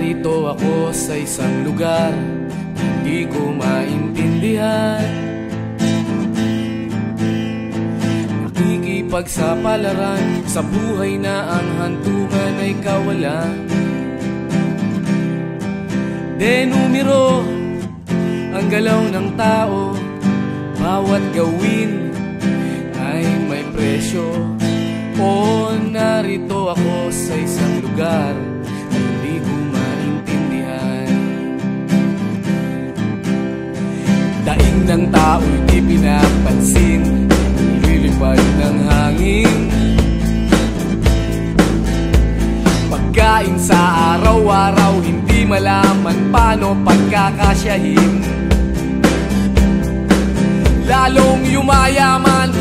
narito ako sa isang lugar hindi ko maintindihan. Nakikipagsapalaran sa buhay na ang hantungan ay kawalan. Denumero ang galaw ng tao, bawat gawin ay may presyo. O narito ako sa isang lugar na hindi ko maintindihan. Daing ng tao'y di pinapansin, lilipad ng hangin. Pagkain sa araw-araw, hindi malaman paano pagkakasyahin. Lalong yumayaman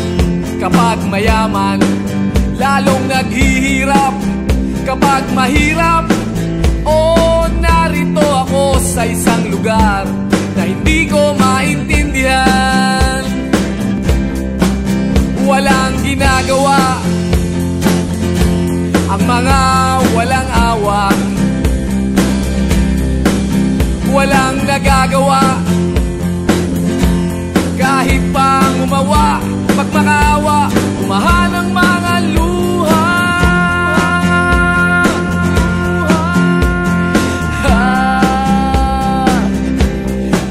kapag mayaman, lalong naghihirap kapag mahirap. O narito ako sa isang lugar na hindi ko maintindihan. Walang ginagawa ang mga walang awa, walang nagagawa kahit pang umawa, magmakaawa, umahan ang mga luha.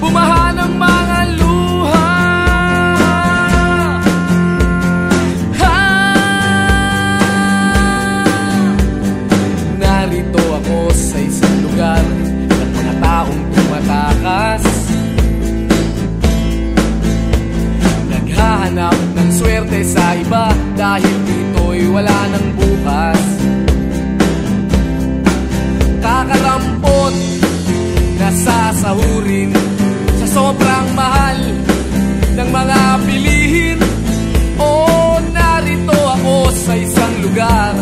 Bumahan ang mga luha. Narito ako sa isang lugar at mga taong tumatakas, naghahanap ng swerte sa iba dahil dito'y wala ng bukas. Kakarampot na sasahurin sa sobrang mahal ng mga bilihin. O narito ako sa isang lugar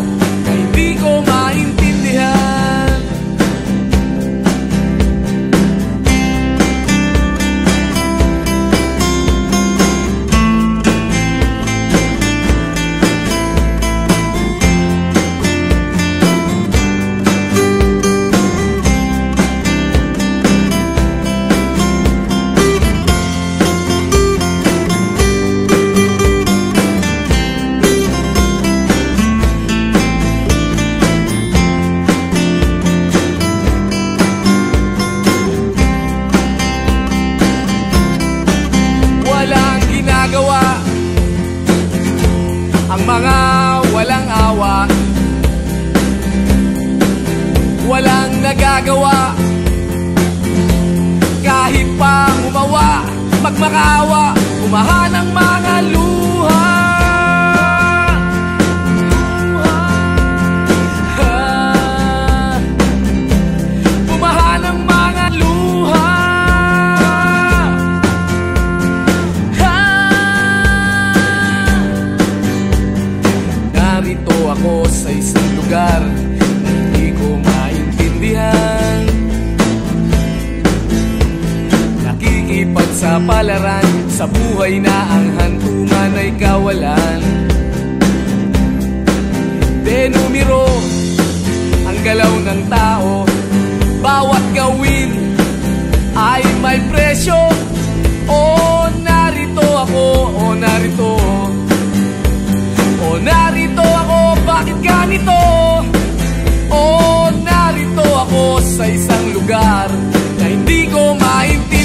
na hindi ko maintindihan. Ang mga walang awa, walang nagagawa kahit pang umawa, magmakaawa, umahan ang mga luha. Bumahan ang mga luha. Narito ako sa isang lugar na hindi ko maintindihan. Nakikipagsapalaran sa buhay na ang hantungan ay kawalan. Denumero ang galaw ng tao, bawat gawin ay may presyo. O narito ako, o narito, o narito ako, bakit ganito? O narito ako sa isang lugar na hindi ko maintindihan.